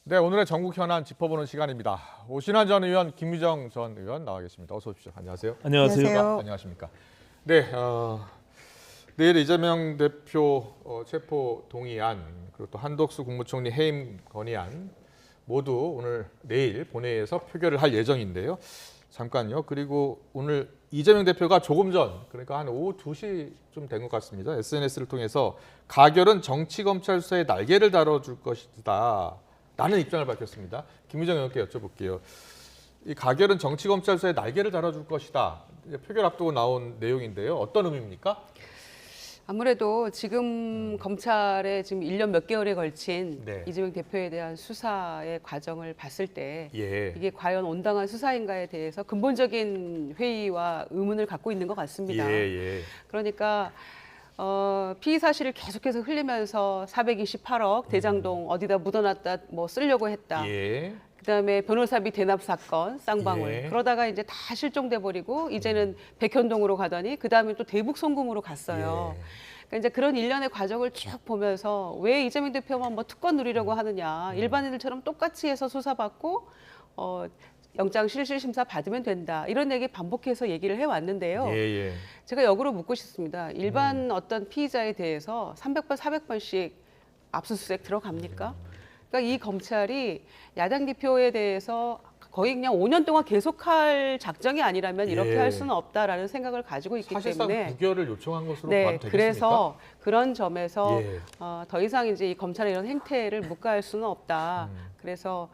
네, 오늘의 전국 현안 짚어보는 시간입니다. 오신환 전 의원, 김유정 전 의원 나와 계십니다. 어서 오십시오. 안녕하세요. 안녕하세요. 안녕하십니까. 네, 내일 이재명 대표 체포 동의안 그리고 또 한덕수 국무총리 해임 건의안 모두 내일 본회의에서 표결을 할 예정인데요. 잠깐요. 그리고 오늘 이재명 대표가 조금 전, 그러니까 한 오후 2시쯤 된 것 같습니다. SNS를 통해서 가결은 정치검찰 수사의 날개를 달아줄 것이다 라는 입장을 밝혔습니다. 김유정 의원께 여쭤볼게요. 이 가결은 정치검찰 수사의 날개를 달아줄 것이다. 이제 표결 앞두고 나온 내용인데요. 어떤 의미입니까? 아무래도 지금 검찰의 지금 1년 몇 개월에 걸친 네. 이재명 대표에 대한 수사의 과정을 봤을 때 예. 이게 과연 온당한 수사인가에 대해서 근본적인 회의와 의문을 갖고 있는 것 같습니다. 예. 그러니까 피의 사실을 계속해서 흘리면서 428억 대장동 어디다 묻어놨다 뭐 쓰려고 했다. 예. 그다음에 변호사비 대납 사건 쌍방울 예. 그러다가 이제 다 실종돼 버리고 이제는 백현동으로 가더니 그다음에 또 대북 송금으로 갔어요. 예. 그러니까 이제 그런 일련의 과정을 쭉 보면서 왜 이재명 대표만 뭐 특권 누리려고 하느냐 일반인들처럼 똑같이 해서 수사받고 영장 실질심사 받으면 된다 이런 얘기 반복해서 얘기를 해왔는데요. 예. 제가 역으로 묻고 싶습니다. 일반 어떤 피의자에 대해서 300번, 400번씩 압수수색 들어갑니까? 그러니까 이 검찰이 야당 대표에 대해서 거의 그냥 5년 동안 계속할 작정이 아니라면 이렇게 예. 할 수는 없다라는 생각을 가지고 있기 사실상 때문에 부결을 요청한 것으로 봐도 네, 되겠습니까? 그래서 그런 점에서 예. 더 이상 이제 이 검찰의 이런 행태를 묵과할 수는 없다. 그래서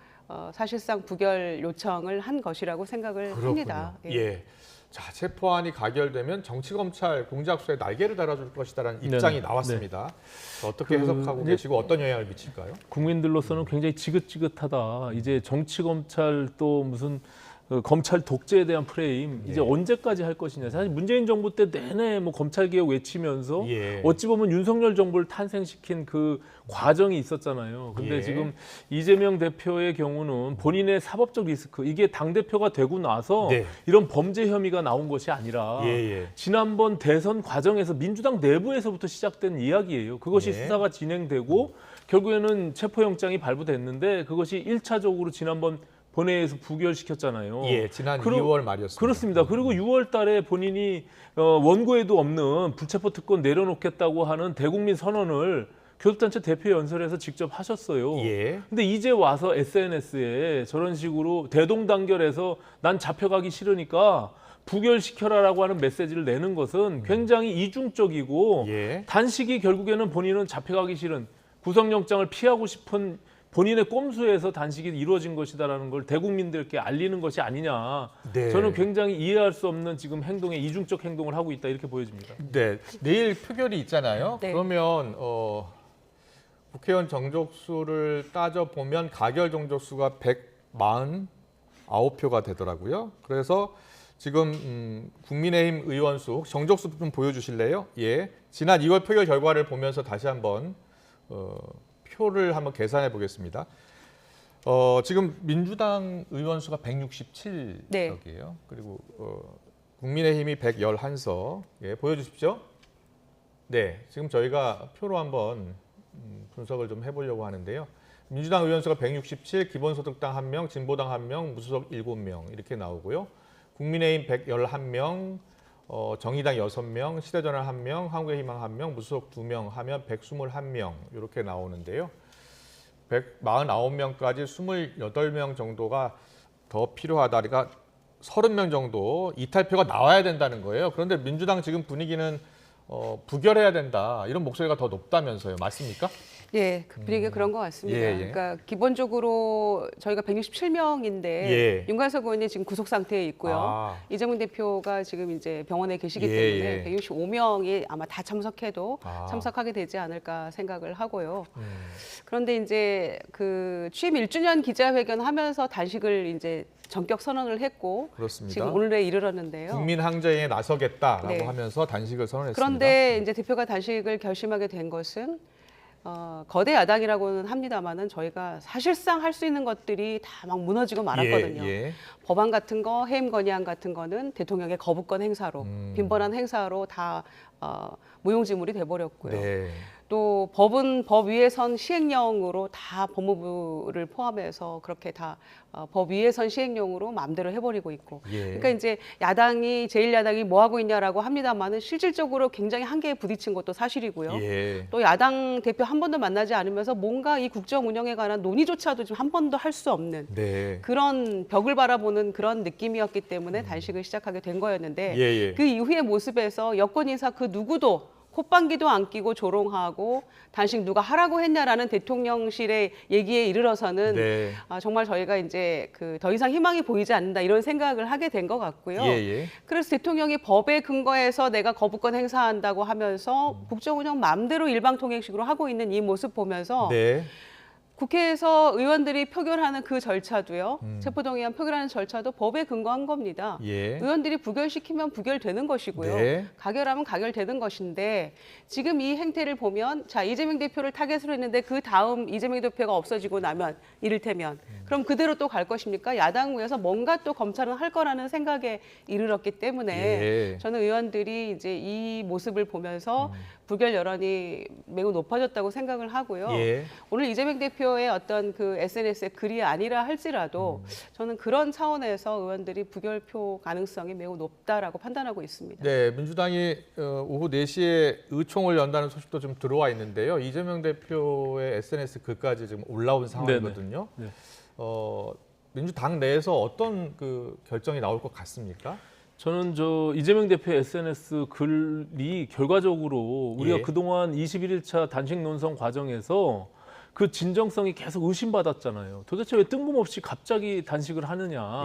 사실상 부결 요청을 한 것이라고 생각을 합니다. 예. 자, 체포안이 가결되면 정치검찰 공작수의 날개를 달아줄 것이다라는 입장이 나왔습니다. 어떻게 해석하고 계시고 어떤 영향을 미칠까요? 국민들로서는 굉장히 지긋지긋하다. 이제 정치검찰 또 무슨 검찰 독재에 대한 프레임 이제 언제까지 할 것이냐. 사실 문재인 정부 때 내내 뭐 검찰 개혁 외치면서 어찌 보면 윤석열 정부를 탄생시킨 그 과정이 있었잖아요. 근데 지금 이재명 대표의 경우는 본인의 사법적 리스크 이게 당 대표가 되고 나서 이런 범죄 혐의가 나온 것이 아니라 지난번 대선 과정에서 민주당 내부에서부터 시작된 이야기예요. 그것이 수사가 진행되고 결국에는 체포영장이 발부됐는데 그것이 1차적으로 지난번 본회의에서 부결시켰잖아요. 예, 지난 2월 말이었습니다. 그렇습니다. 그리고 6월 달에 본인이 원고에도 없는 불체포 특권 내려놓겠다고 하는 대국민 선언을 교섭단체 대표 연설에서 직접 하셨어요. 근데 이제 와서 SNS에 저런 식으로 대동단결해서 난 잡혀가기 싫으니까 부결시켜라라고 하는 메시지를 내는 것은 굉장히 이중적이고 단식이 결국에는 본인은 잡혀가기 싫은 구속영장을 피하고 싶은 본인의 꼼수에서 단식이 이루어진 것이다라는 걸 대국민들께 알리는 것이 아니냐. 저는 굉장히 이해할 수 없는 지금 행동에 이중적 행동을 하고 있다 이렇게 보여집니다. 네, 내일 표결이 있잖아요. 그러면 국회의원 정족수를 따져보면 가결 정족수가 149표가 되더라고요. 그래서 지금 국민의힘 의원수 혹시 정족수 좀 보여주실래요? 예, 지난 2월 표결 결과를 보면서 다시 한번 표를 한번 계산해 보겠습니다. 지금 민주당 의원수가 167석이에요. 그리고 국민의힘이 111석. 예, 보여주십시오. 네, 지금 저희가 표로 한번 분석을 좀 해보려고 하는데요. 민주당 의원수가 167, 기본소득당 1명, 진보당 1명, 무소속 7명 이렇게 나오고요. 국민의힘 111명, 정의당 6명, 시대전환 1명, 한국의희망 1명, 무소속 2명 하면 121명 이렇게 나오는데요. 149명까지 28명 정도가 더 필요하다. 그러니까 30명 정도 이탈표가 나와야 된다는 거예요. 그런데 민주당 지금 분위기는 부결해야 된다. 이런 목소리가 더 높다면서요. 맞습니까? 예, 그 분위기가 그런 것 같습니다. 그러니까 기본적으로 저희가 167명인데 윤관석 의원이 지금 구속 상태에 있고요. 이재명 대표가 지금 이제 병원에 계시기 때문에 165명이 아마 다 참석해도 참석하게 되지 않을까 생각을 하고요. 그런데 이제 그 취임 1주년 기자회견 하면서 단식을 이제 전격 선언을 했고 지금 오늘에 이르렀는데요. 국민 항쟁에 나서겠다라고 하면서 단식을 선언했습니다. 그런데 이제 대표가 단식을 결심하게 된 것은 거대 야당이라고는 합니다만은 저희가 사실상 할 수 있는 것들이 다 막 무너지고 말았거든요. 법안 같은 거, 해임 건의안 같은 거는 대통령의 거부권 행사로 빈번한 행사로 다 무용지물이 돼버렸고요. 또 법은 법 위에선 시행령으로 다 법무부를 포함해서 그렇게 다 법 위에선 시행령으로 마음대로 해버리고 있고. 그러니까 이제 야당이 제1야당이 뭐 하고 있냐라고 합니다만은 실질적으로 굉장히 한계에 부딪힌 것도 사실이고요. 또 야당 대표 한 번도 만나지 않으면서 뭔가 이 국정 운영에 관한 논의조차도 좀 한 번도 할 수 없는 그런 벽을 바라보는 그런 느낌이었기 때문에 단식을 시작하게 된 거였는데 그 이후의 모습에서 여권 인사 그 누구도 콧방귀도 안 끼고 조롱하고 단식 누가 하라고 했냐라는 대통령실의 얘기에 이르러서는 정말 저희가 이제 그 더 이상 희망이 보이지 않는다 이런 생각을 하게 된 것 같고요. 그래서 대통령이 법에 근거해서 내가 거부권 행사한다고 하면서 국정운영 마음대로 일방통행식으로 하고 있는 이 모습 보면서 국회에서 의원들이 표결하는 그 절차도요. 체포동의안 표결하는 절차도 법에 근거한 겁니다. 의원들이 부결시키면 부결되는 것이고요. 가결하면 가결되는 것인데 지금 이 행태를 보면 자 이재명 대표를 타겟으로 했는데 그 다음 이재명 대표가 없어지고 나면 이를테면 그럼 그대로 또 갈 것입니까? 야당 위에서 뭔가 또 검찰은 할 거라는 생각에 이르렀기 때문에 저는 의원들이 이제 이 모습을 보면서 부결 여론이 매우 높아졌다고 생각을 하고요. 오늘 이재명 대표의 어떤 그 SNS의 글이 아니라 할지라도 저는 그런 차원에서 의원들이 부결표 가능성이 매우 높다라고 판단하고 있습니다. 네, 민주당이 오후 4시에 의총을 연다는 소식도 좀 들어와 있는데요. 이재명 대표의 SNS 글까지 지금 올라온 상황이거든요. 민주당 내에서 어떤 그 결정이 나올 것 같습니까? 저는 이재명 대표의 SNS 글이 결과적으로 우리가 그동안 21일차 단식 논성 과정에서 그 진정성이 계속 의심받았잖아요. 도대체 왜 뜬금없이 갑자기 단식을 하느냐.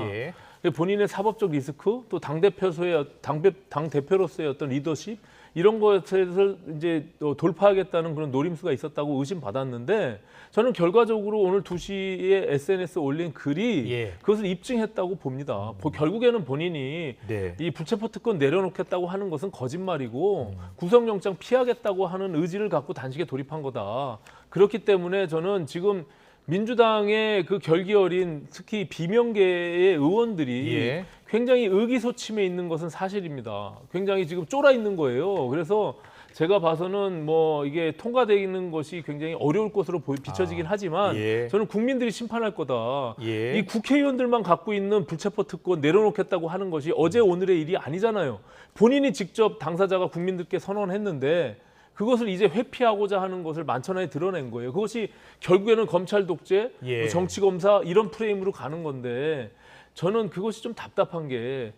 본인의 사법적 리스크, 또 당대표로서의 어떤 리더십 이런 것에서 이제 돌파하겠다는 그런 노림수가 있었다고 의심받았는데 저는 결과적으로 오늘 2시에 SNS 올린 글이 그것을 입증했다고 봅니다. 결국에는 본인이 이 불체포 특권 내려놓겠다고 하는 것은 거짓말이고 구속영장 피하겠다고 하는 의지를 갖고 단식에 돌입한 거다. 그렇기 때문에 저는 지금 민주당의 그 결기 어린 특히 비명계의 의원들이 굉장히 의기소침해 있는 것은 사실입니다. 굉장히 지금 쫄아 있는 거예요. 그래서 제가 봐서는 뭐 이게 통과되는 것이 굉장히 어려울 것으로 비춰지긴 하지만 저는 국민들이 심판할 거다. 이 국회의원들만 갖고 있는 불체포 특권 내려놓겠다고 하는 것이 어제 오늘의 일이 아니잖아요. 본인이 직접 당사자가 국민들께 선언했는데 그것을 이제 회피하고자 하는 것을 만천하에 드러낸 거예요. 그것이 결국에는 검찰 독재, 정치 검사 이런 프레임으로 가는 건데 저는 그것이 좀 답답한 게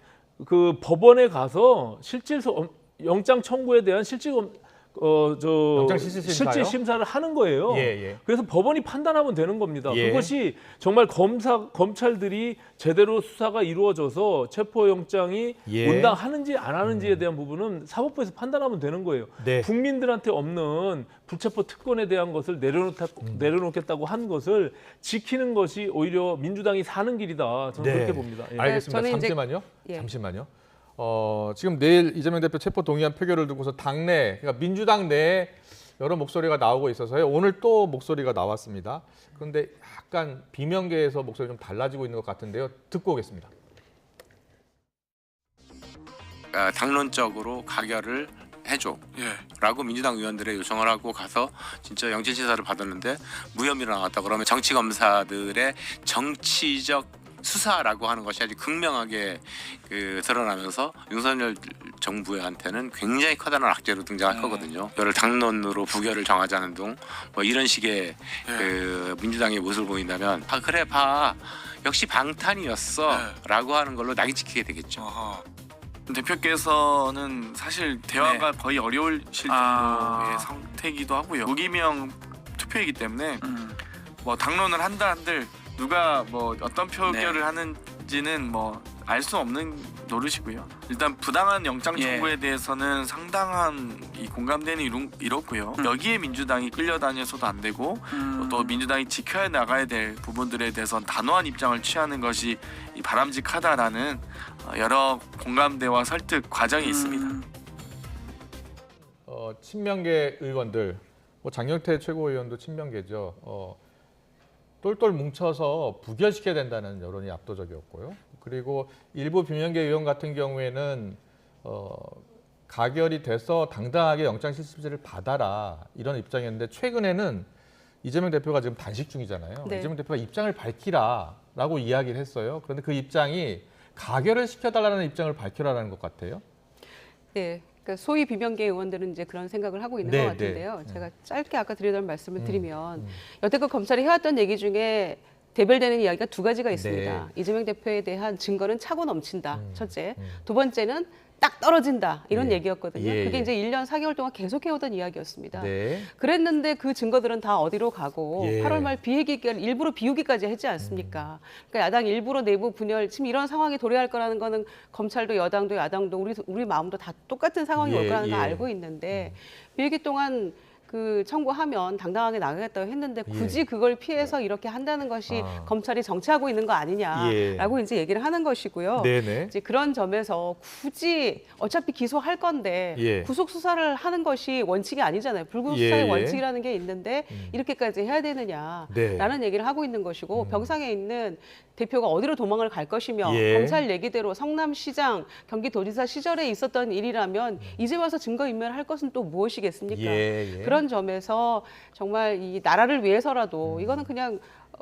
그 법원에 가서 실질 영장 청구에 대한 실질 심사를 하는 거예요. 그래서 법원이 판단하면 되는 겁니다. 그것이 정말 검찰들이 제대로 수사가 이루어져서 체포영장이 온당하는지 안 하는지에 대한 부분은 사법부에서 판단하면 되는 거예요. 국민들한테 없는 불체포 특권에 대한 것을 내려놓겠다고 한 것을 지키는 것이 오히려 민주당이 사는 길이다. 저는 그렇게 봅니다. 알겠습니다. 잠시만요. 지금 내일 이재명 대표 체포 동의안 표결을 두고서 당내, 그러니까 민주당 내에 여러 목소리가 나오고 있어서요. 오늘 또 목소리가 나왔습니다. 그런데 약간 비명계에서 목소리가 좀 달라지고 있는 것 같은데요. 듣고 오겠습니다. 당론적으로 가결을 해줘라고 민주당 의원들의 요청을 하고 가서 진짜 영진 심사를 받았는데 무혐의로 나왔다 그러면 정치 검사들의 정치적 수사라고 하는 것이 아주 극명하게 드러나면서 윤석열 정부한테는 굉장히 커다란 악재로 등장할 거거든요. 이거를 당론으로 부결을 정하자는 등 뭐 이런 식의 민주당의 모습을 보인다면 그래 봐 역시 방탄이었어라고 하는 걸로 낙인 찍히게 되겠죠. 대표께서는 사실 대화가 거의 어려우실 정도의 상태이기도 하고요. 무기명 투표이기 때문에 뭐 당론을 한다 한들 누가 뭐 어떤 표결을 하는지는 뭐 알 수 없는 노릇이고요. 일단 부당한 영장 청구에 대해서는 상당한 이 공감대는 이뤘고요. 여기에 민주당이 끌려다녀서도 안 되고 또 민주당이 지켜야 나가야 될 부분들에 대해서는 단호한 입장을 취하는 것이 바람직하다라는 여러 공감대와 설득 과정이 있습니다. 친명계 의원들, 뭐 장경태 최고위원도 친명계죠. 똘똘 뭉쳐서 부결시켜야 된다는 여론이 압도적이었고요. 그리고 일부 비명계 의원 같은 경우에는 가결이 돼서 당당하게 영장실질을 받아라 이런 입장이었는데 최근에는 이재명 대표가 지금 단식 중이잖아요. 네. 이재명 대표가 입장을 밝히라라고 이야기를 했어요. 그런데 그 입장이 가결을 시켜달라는 입장을 밝혀라라는 것 같아요. 네. 그러니까 소위 비명계 의원들은 이제 그런 생각을 하고 있는 네, 것 같은데요. 네. 제가 짧게 아까 드리던 말씀을 드리면 여태껏 검찰이 해왔던 얘기 중에 대별되는 이야기가 두 가지가 있습니다. 네. 이재명 대표에 대한 증거는 차고 넘친다. 첫째. 두 번째는 딱 떨어진다. 이런 예. 얘기였거든요. 예, 그게 예. 이제 1년 4개월 동안 계속해오던 이야기였습니다. 네. 그랬는데 그 증거들은 다 어디로 가고 예. 8월 말 비회기를 일부러 비우기까지 했지 않습니까? 그러니까 야당 일부러 내부 분열 지금 이런 상황이 도래할 거라는 거는 검찰도 여당도 야당도 우리 마음도 다 똑같은 상황이 올 예, 거라는 걸 예. 알고 있는데 비회기 동안 그 청구하면 당당하게 나가겠다고 했는데 굳이 그걸 피해서 이렇게 한다는 것이 검찰이 정치하고 있는 거 아니냐라고 이제 얘기를 하는 것이고요. 네네. 이제 그런 점에서 굳이 어차피 기소할 건데 예. 구속 수사를 하는 것이 원칙이 아니잖아요. 불구속 수사의 예, 예. 원칙이라는 게 있는데 이렇게까지 해야 되느냐라는 네. 얘기를 하고 있는 것이고 병상에 있는 대표가 어디로 도망을 갈 것이며 예. 검찰 얘기대로 성남시장, 경기도지사 시절에 있었던 일이라면 이제 와서 증거인멸할 것은 또 무엇이겠습니까? 예, 예. 그런 점에서 정말 이 나라를 위해서라도 이거는 그냥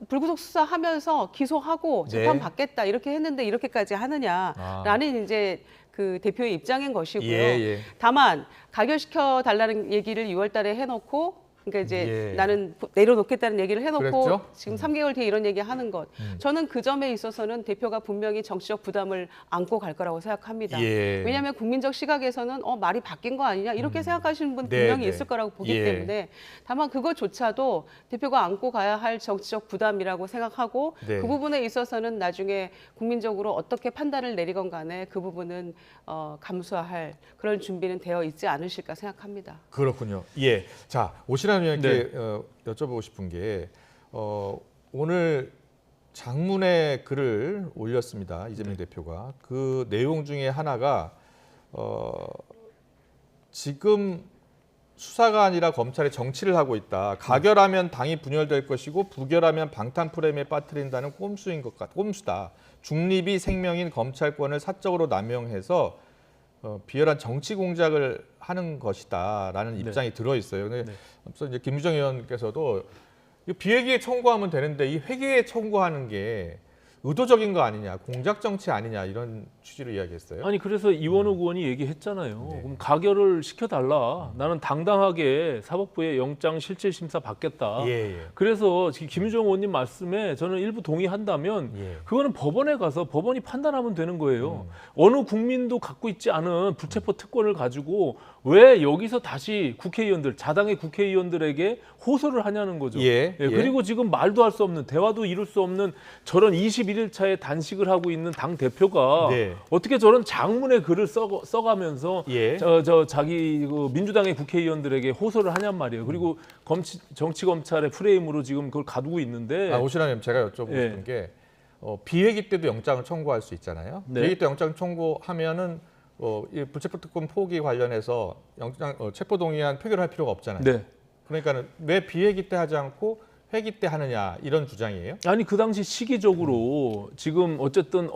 불구속 수사하면서 기소하고 재판 네. 받겠다 이렇게 했는데 이렇게까지 하느냐라는 이제 그 대표의 입장인 것이고요. 예, 예. 다만 가결시켜 달라는 얘기를 6월달에 해놓고. 그러니까 이제 예. 나는 내려놓겠다는 얘기를 해놓고 그랬죠? 지금 3개월 뒤에 이런 얘기 하는 것. 저는 그 점에 있어서는 대표가 분명히 정치적 부담을 안고 갈 거라고 생각합니다. 예. 왜냐하면 국민적 시각에서는 말이 바뀐 거 아니냐 이렇게 생각하시는 분 네, 분명히 네. 있을 거라고 보기 예. 때문에 다만 그것조차도 대표가 안고 가야 할 정치적 부담이라고 생각하고 네. 그 부분에 있어서는 나중에 국민적으로 어떻게 판단을 내리건 간에 그 부분은 감수할 그런 준비는 되어 있지 않으실까 생각합니다. 그렇군요. 예. 자, 오신환 의원께 네. 여쭤보고 싶은 게 오늘 장문의 글을 올렸습니다. 이재명 대표가. 그 내용 중에 하나가 지금 수사가 아니라 검찰이 정치를 하고 있다. 가결하면 당이 분열될 것이고 부결하면 방탄 프레임에 빠뜨린다는 꼼수다. 중립이 생명인 검찰권을 사적으로 남용해서 비열한 정치 공작을 하는 것이다라는 입장이 들어 있어요. 근데 앞서 이제 김유정 의원께서도 이 비회기에 청구하면 되는데 이 회기에 청구하는 게 의도적인 거 아니냐, 공작 정치 아니냐 이런 취지로 이야기했어요. 아니 그래서 이원욱 의원이 얘기했잖아요. 네. 그럼 가결을 시켜달라. 나는 당당하게 사법부의 영장 실질 심사 받겠다. 예, 예. 그래서 지금 김유정 의원님 말씀에 저는 일부 동의한다면 예. 그거는 법원에 가서 법원이 판단하면 되는 거예요. 어느 국민도 갖고 있지 않은 불체포 특권을 가지고 왜 여기서 다시 국회의원들, 자당의 국회의원들에게 호소를 하냐는 거죠. 예, 예. 그리고 지금 말도 할 수 없는, 대화도 이룰 수 없는 저런 21일 차에 단식을 하고 있는 당 대표가 네. 어떻게 저런 장문의 글을 써가면서 예. 자기 그 민주당의 국회의원들에게 호소를 하냔 말이에요. 그리고 정치 검찰의 프레임으로 지금 그걸 가두고 있는데 오신환 의원 제가 여쭤보고 예. 싶은 게 비회기 때도 영장을 청구할 수 있잖아요. 네. 비회기 때 영장 청구하면은 이 불체포 특권 포기 관련해서 영장 체포 동의안 표결할 필요가 없잖아요. 네. 그러니까는 왜 비회기 때 하지 않고 회기 때 하느냐 이런 주장이에요? 아니 그 당시 시기적으로 지금 어쨌든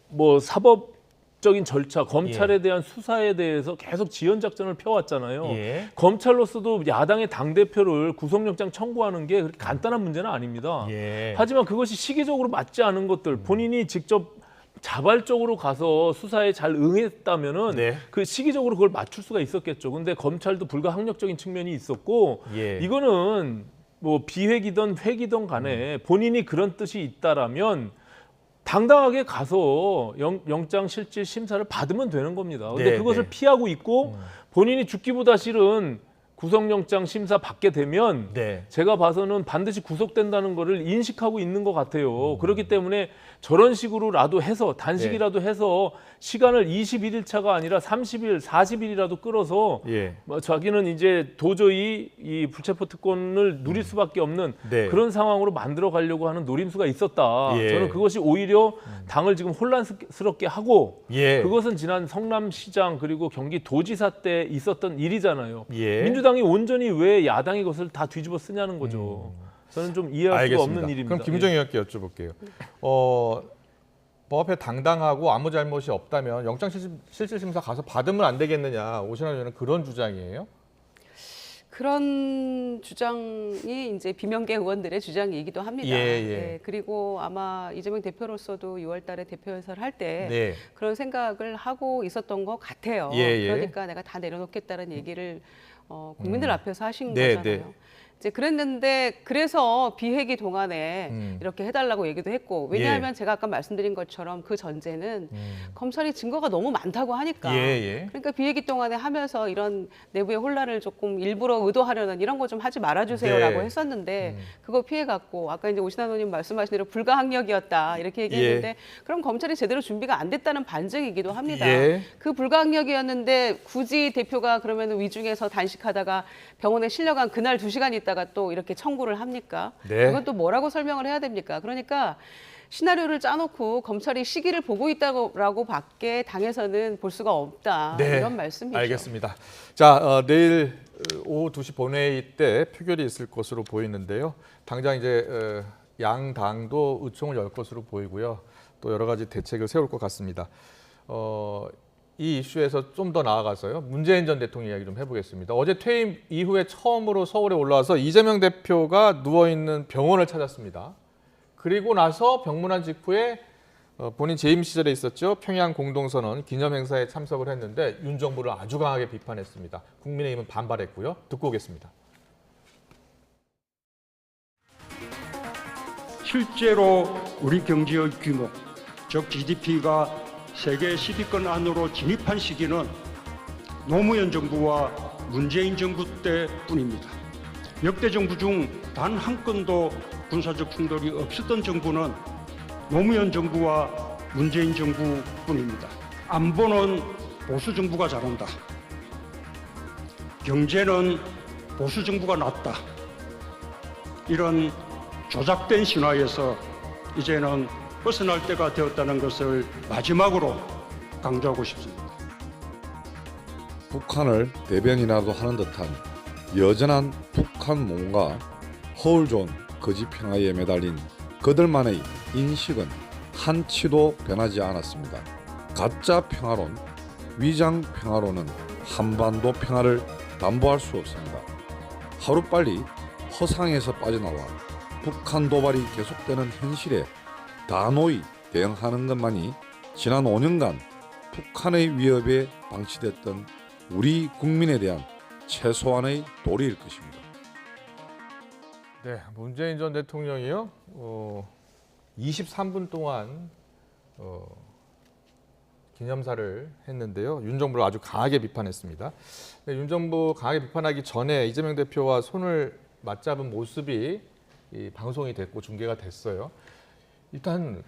뭐 사법적인 절차, 검찰에 대한 수사에 대해서 계속 지연 작전을 펴왔잖아요. 예. 검찰로서도 야당의 당 대표를 구속영장 청구하는 게 그렇게 간단한 문제는 아닙니다. 예. 하지만 그것이 시기적으로 맞지 않은 것들, 본인이 직접 자발적으로 가서 수사에 잘 응했다면은 네. 그 시기적으로 그걸 맞출 수가 있었겠죠. 근데 검찰도 불가항력적인 측면이 있었고 예. 이거는 뭐 비회기든 회기든 간에 본인이 그런 뜻이 있다라면 당당하게 가서 영장 실질 심사를 받으면 되는 겁니다. 근데 네, 그것을 네. 피하고 있고 본인이 죽기보다 싫은 구속영장 심사 받게 되면 네. 제가 봐서는 반드시 구속된다는 것을 인식하고 있는 것 같아요. 그렇기 때문에 저런 식으로라도 해서 단식이라도 해서 시간을 21일 차가 아니라 30일, 40일이라도 끌어서 예. 뭐 자기는 이제 도저히 이 불체포 특권을 누릴 수밖에 없는 네. 그런 상황으로 만들어 가려고 하는 노림수가 있었다. 예. 저는 그것이 오히려 당을 지금 혼란스럽게 하고 예. 그것은 지난 성남시장 그리고 경기도지사 때 있었던 일이잖아요. 예. 민주당이 온전히 왜 야당이 그것을 다 뒤집어 쓰냐는 거죠. 저는 좀 이해할 수가 없는 일입니다. 그럼 김유정 예. 의원께 여쭤볼게요. 법 앞에 당당하고 아무 잘못이 없다면 영장실질심사 가서 받으면 안 되겠느냐. 오신환 의원은 그런 주장이에요? 그런 주장이 이제 비명계 의원들의 주장이기도 합니다. 예. 그리고 아마 이재명 대표로서도 6월 달에 대표연설을 할 때 그런 생각을 하고 있었던 것 같아요. 그러니까 내가 다 내려놓겠다는 얘기를 국민들 앞에서 하신 거잖아요. 이제 그랬는데 그래서 비회기 동안에 이렇게 해달라고 얘기도 했고 왜냐하면 제가 아까 말씀드린 것처럼 그 전제는 검찰이 증거가 너무 많다고 하니까 그러니까 비회기 동안에 하면서 이런 내부의 혼란을 조금 일부러 의도하려는 이런 거 좀 하지 말아주세요라고 했었는데 그거 피해갔고 아까 이제 오신환 의원님 말씀하신 대로 불가항력이었다 이렇게 얘기했는데 그럼 검찰이 제대로 준비가 안 됐다는 반증이기도 합니다. 그 불가항력이었는데 굳이 대표가 그러면 위중해서 단식하다가 병원에 실려간 그날 2시간 있다가 또 이렇게 청구를 합니까? 그건 또 뭐라고 설명을 해야 됩니까? 그러니까 시나리오를 짜놓고 검찰이 시기를 보고 있다고 밖에 당에서는 볼 수가 없다. 이런 말씀이죠. 알겠습니다. 자, 내일 오후 2시 본회의 때 표결이 있을 것으로 보이는데요. 당장 이제 양당도 의총을 열 것으로 보이고요. 또 여러 가지 대책을 세울 것 같습니다. 이 이슈에서 좀 더 나아가서요. 문재인 전 대통령 이야기 좀 해보겠습니다. 어제 퇴임 이후에 처음으로 서울에 올라와서 이재명 대표가 누워있는 병원을 찾았습니다. 그리고 나서 병문안 직후에 본인 재임 시절에 있었죠. 평양 공동선언 기념행사에 참석을 했는데 윤 정부를 아주 강하게 비판했습니다. 국민의힘은 반발했고요. 듣고 오겠습니다. 실제로 우리 경제의 규모, 즉 GDP가 세계 10위권 안으로 진입한 시기는 노무현 정부와 문재인 정부 때뿐입니다. 역대 정부 중 단 한 건도 군사적 충돌이 없었던 정부는 노무현 정부와 문재인 정부뿐입니다. 안보는 보수 정부가 잘한다. 경제는 보수 정부가 낫다. 이런 조작된 신화에서 이제는 벗어날 때가 되었다는 것을 마지막으로 강조하고 싶습니다. 북한을 대변이라도 하는 듯한 여전한 북한 몸과 허울 좋은 거짓 평화에 매달린 그들만의 인식은 한치도 변하지 않았습니다. 가짜 평화론, 위장 평화론은 한반도 평화를 담보할 수 없습니다. 하루빨리 허상에서 빠져나와 북한 도발이 계속되는 현실에 단호히 대응하는 것만이 지난 5년간 북한의 위협에 방치됐던 우리 국민에 대한 최소한의 도리일 것입니다. 네, 문재인 전 대통령이요. 23분 동안 기념사를 했는데요. 윤 정부를 아주 강하게 비판했습니다. 네, 윤 정부 강하게 비판하기 전에 이재명 대표와 손을 맞잡은 모습이 방송이 됐고 중계가 됐어요. 일단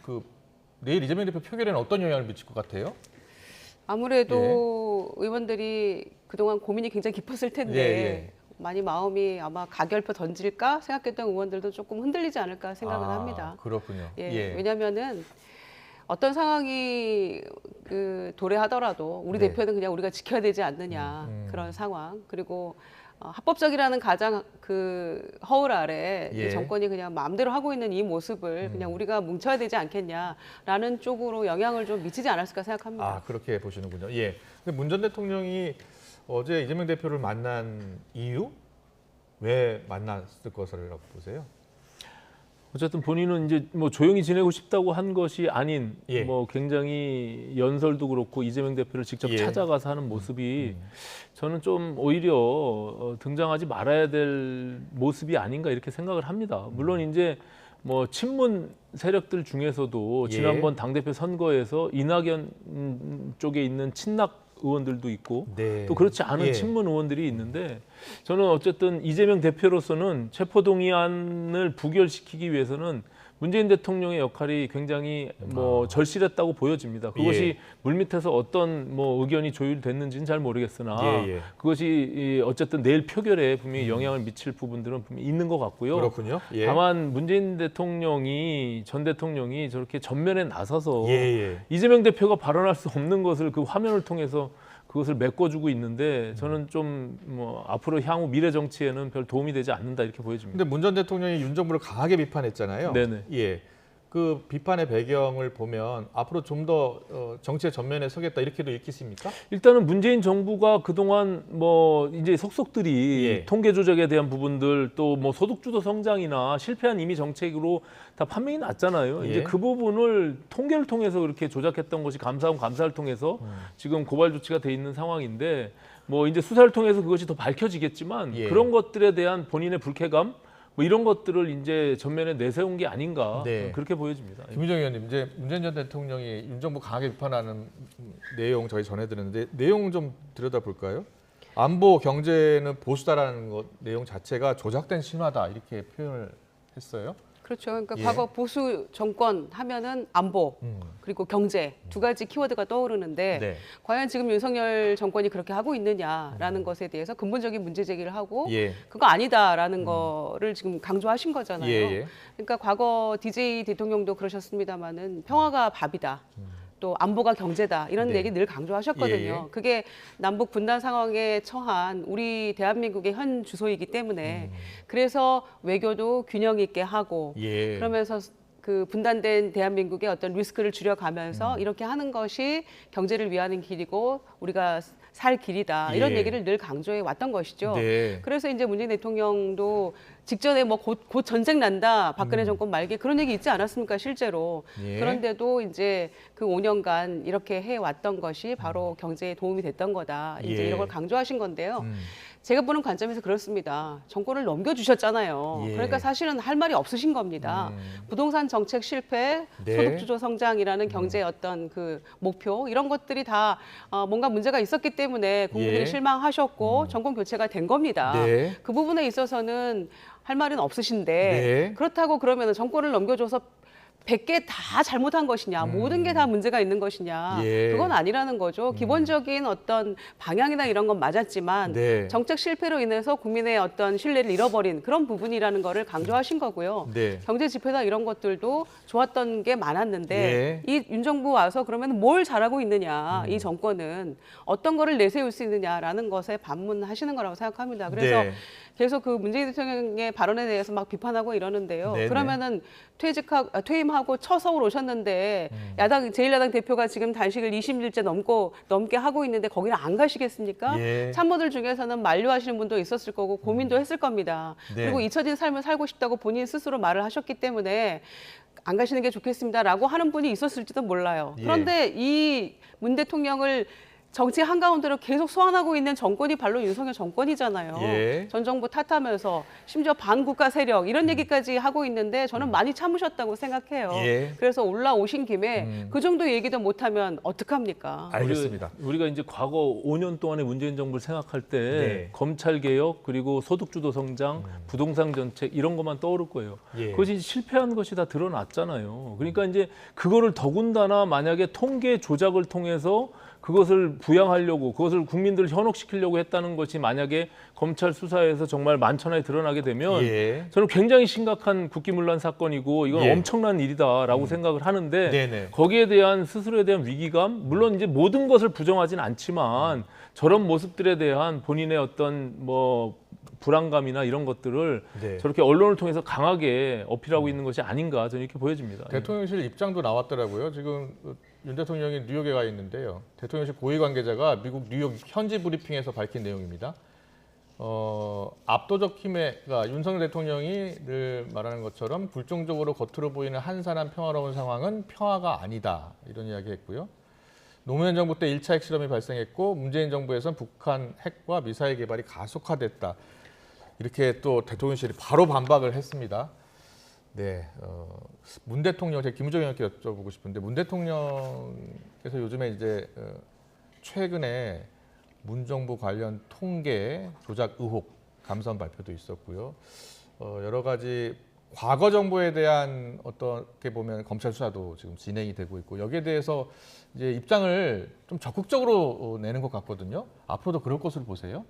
내일 이재명 대표 표결에는 어떤 영향을 미칠 것 같아요? 아무래도 의원들이 그동안 고민이 굉장히 깊었을 텐데 많이 마음이 아마 가결표 던질까 생각했던 의원들도 조금 흔들리지 않을까 생각은 합니다. 그렇군요. 왜냐하면은 어떤 상황이 도래하더라도 우리 대표는 그냥 우리가 지켜야 되지 않느냐 그런 상황. 그리고 합법적이라는 가장 허울 아래 정권이 그냥 마음대로 하고 있는 이 모습을 그냥 우리가 뭉쳐야 되지 않겠냐라는 쪽으로 영향을 좀 미치지 않았을까 생각합니다. 아, 그렇게 보시는군요. 근데 문 전 대통령이 어제 이재명 대표를 만난 이유? 왜 만났을 것이라고 보세요? 어쨌든 본인은 이제 뭐 조용히 지내고 싶다고 한 것이 아닌 뭐 굉장히 연설도 그렇고 이재명 대표를 직접 찾아가서 하는 모습이 저는 좀 오히려 등장하지 말아야 될 모습이 아닌가 이렇게 생각을 합니다. 물론 이제 뭐 친문 세력들 중에서도 지난번 당대표 선거에서 이낙연 쪽에 있는 친낙 의원들도 있고 또 그렇지 않은 친문 의원들이 있는데 저는 어쨌든 이재명 대표로서는 체포동의안을 부결시키기 위해서는 문재인 대통령의 역할이 굉장히 뭐 절실했다고 보여집니다. 그것이 물밑에서 어떤 뭐 의견이 조율됐는지는 잘 모르겠으나 그것이 어쨌든 내일 표결에 분명히 영향을 미칠 부분들은 분명히 있는 것 같고요. 그렇군요. 다만 문재인 대통령이 전 대통령이 저렇게 전면에 나서서 이재명 대표가 발언할 수 없는 것을 그 화면을 통해서 그것을 메꿔주고 있는데 저는 좀 뭐 앞으로 향후 미래 정치에는 별 도움이 되지 않는다 이렇게 보여집니다. 근데 문 전 대통령이 윤 정부를 강하게 비판했잖아요. 네네. 그 비판의 배경을 보면 앞으로 좀 더 정치의 전면에 서겠다 이렇게도 읽히십니까? 일단은 문재인 정부가 그동안 뭐 이제 속속들이 예. 통계 조작에 대한 부분들 또 뭐 소득주도 성장이나 실패한 이미 정책으로 다 판명이 났잖아요. 예. 이제 그 부분을 통계를 통해서 그렇게 조작했던 것이 감사원 감사를 통해서 지금 고발 조치가 돼 있는 상황인데 뭐 이제 수사를 통해서 그것이 더 밝혀지겠지만 예. 그런 것들에 대한 본인의 불쾌감 뭐 이런 것들을 이제 전면에 내세운 게 아닌가 네. 그렇게 보여집니다. 김희정 의원님, 이제 문재인 전 대통령이 윤 정부 강하게 비판하는 내용 저희 전해드렸는데 내용 좀 들여다볼까요? 안보 경제는 보수다라는 것 내용 자체가 조작된 신화다 이렇게 표현을 했어요. 그렇죠. 그러니까 예. 과거 보수 정권 하면은 안보 그리고 경제 두 가지 키워드가 떠오르는데 네. 과연 지금 윤석열 정권이 그렇게 하고 있느냐라는 것에 대해서 근본적인 문제 제기를 하고 예. 그거 아니다라는 거를 지금 강조하신 거잖아요. 예. 그러니까 과거 DJ 대통령도 그러셨습니다마는 평화가 밥이다. 또 안보가 경제다 이런 네. 얘기 늘 강조하셨거든요. 예. 그게 남북 분단 상황에 처한 우리 대한민국의 현 주소이기 때문에 그래서 외교도 균형 있게 하고 예. 그러면서 그 분단된 대한민국의 어떤 리스크를 줄여가면서 이렇게 하는 것이 경제를 위하는 길이고 우리가 살 길이다 이런 예. 얘기를 늘 강조해 왔던 것이죠. 네. 그래서 이제 문재인 대통령도 직전에 뭐 곧 전쟁 난다 박근혜 정권 말기 그런 얘기 있지 않았습니까 실제로. 예. 그런데도 이제 그 5년간 이렇게 해왔던 것이 바로 경제에 도움이 됐던 거다. 이제 예. 이런 걸 강조하신 건데요. 제가 보는 관점에서 그렇습니다. 정권을 넘겨주셨잖아요. 예. 그러니까 사실은 할 말이 없으신 겁니다. 부동산 정책 실패, 네. 소득주도 성장이라는 경제의 어떤 그 목표 이런 것들이 다 뭔가 문제가 있었기 때문에 국민들이 예. 실망하셨고 정권 교체가 된 겁니다. 네. 그 부분에 있어서는 할 말은 없으신데 네. 그렇다고 그러면 정권을 넘겨줘서 100개 다 잘못한 것이냐, 모든 게 다 문제가 있는 것이냐, 예. 그건 아니라는 거죠. 기본적인 어떤 방향이나 이런 건 맞았지만 네. 정책 실패로 인해서 국민의 어떤 신뢰를 잃어버린 그런 부분이라는 거를 강조하신 거고요. 네. 경제 지표나 이런 것들도 좋았던 게 많았는데 예. 이 윤 정부 와서 그러면 뭘 잘하고 있느냐, 이 정권은 어떤 거를 내세울 수 있느냐라는 것에 반문하시는 거라고 생각합니다. 그래서 네. 계속 그 문재인 대통령의 발언에 대해서 막 비판하고 이러는데요. 네네. 그러면은 퇴임하고 첫 서울 오셨는데 제1야당 대표가 지금 단식을 20일째 넘게 하고 있는데 거기를 안 가시겠습니까? 예. 참모들 중에서는 만류하시는 분도 있었을 거고 고민도 했을 겁니다. 네. 그리고 잊혀진 삶을 살고 싶다고 본인 스스로 말을 하셨기 때문에 안 가시는 게 좋겠습니다라고 하는 분이 있었을지도 몰라요. 예. 그런데 이 문 대통령을 정치 한가운데로 계속 소환하고 있는 정권이 바로 윤석열 정권이잖아요. 예. 전 정부 탓하면서 심지어 반국가 세력 이런 얘기까지 하고 있는데 저는 많이 참으셨다고 생각해요. 예. 그래서 올라오신 김에 그 정도 얘기도 못하면 어떡합니까? 알겠습니다. 우리가 이제 과거 5년 동안의 문재인 정부를 생각할 때 네. 검찰 개혁 그리고 소득주도 성장, 부동산 정책 이런 것만 떠오를 거예요. 예. 그것이 실패한 것이 다 드러났잖아요. 그러니까 이제 그거를 더군다나 만약에 통계 조작을 통해서 그것을 부양하려고 그것을 국민들을 현혹시키려고 했다는 것이 만약에 검찰 수사에서 정말 만천하에 드러나게 되면 예. 저는 굉장히 심각한 국기문란 사건이고 이건 예. 엄청난 일이다라고 생각을 하는데 네네. 거기에 대한 스스로에 대한 위기감 물론 이제 모든 것을 부정하진 않지만 저런 모습들에 대한 본인의 어떤 뭐 불안감이나 이런 것들을 네. 저렇게 언론을 통해서 강하게 어필하고 있는 것이 아닌가 저는 이렇게 보여집니다. 대통령실 입장도 나왔더라고요. 지금 윤 대통령이 뉴욕에 가 있는데요. 대통령실 고위 관계자가 미국 뉴욕 현지 브리핑에서 밝힌 내용입니다. 압도적 힘에가 윤석열 대통령이 늘 말하는 것처럼 굴종적으로 겉으로 보이는 한산한 평화로운 상황은 평화가 아니다. 이런 이야기했고요. 노무현 정부 때 1차 핵실험이 발생했고 문재인 정부에서는 북한 핵과 미사일 개발이 가속화됐다. 이렇게 또 대통령실이 바로 반박을 했습니다. 네, 문 대통령, 제가 김우정 의원께 여쭤보고 싶은데 문 대통령께서 요즘에 이제 최근에 문 정부 관련 통계 조작 의혹 감사원 발표도 있었고요. 여러 가지 과거 정부에 대한 어떻게 보면 검찰 수사도 지금 진행이 되고 있고 여기에 대해서 이제 입장을 좀 적극적으로 내는 것 같거든요. 앞으로도 그럴 것으로 보세요?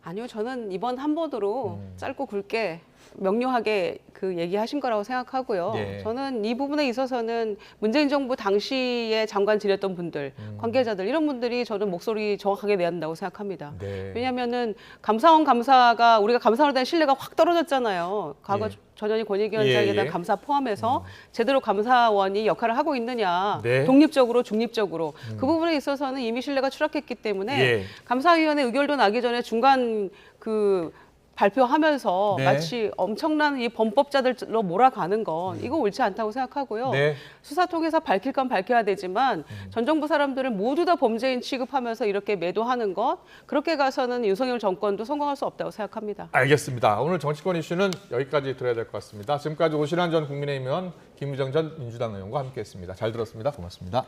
아니요, 저는 이번 한 번으로 짧고 굵게 명료하게 그 얘기하신 거라고 생각하고요. 예. 저는 이 부분에 있어서는 문재인 정부 당시에 장관 지냈던 분들, 관계자들 이런 분들이 저는 목소리 정확하게 내야 한다고 생각합니다. 네. 왜냐하면은 감사원 감사가 우리가 감사원에 대한 신뢰가 확 떨어졌잖아요. 과거 예. 전현희 권익위원장에 대한 예. 감사 포함해서 제대로 감사원이 역할을 하고 있느냐, 네. 독립적으로 중립적으로 그 부분에 있어서는 이미 신뢰가 추락했기 때문에 예. 감사위원회 의결도 나기 전에 중간 그 발표하면서 네. 마치 엄청난 이 범법자들로 몰아가는 건 이거 옳지 않다고 생각하고요. 네. 수사 통해서 밝힐 건 밝혀야 되지만 전 정부 사람들을 모두 다 범죄인 취급하면서 이렇게 매도하는 것 그렇게 가서는 윤석열 정권도 성공할 수 없다고 생각합니다. 알겠습니다. 오늘 정치권 이슈는 여기까지 들어야 될 것 같습니다. 지금까지 오신환 전 국민의힘 의원, 김유정 전 민주당 의원과 함께했습니다. 잘 들었습니다. 고맙습니다.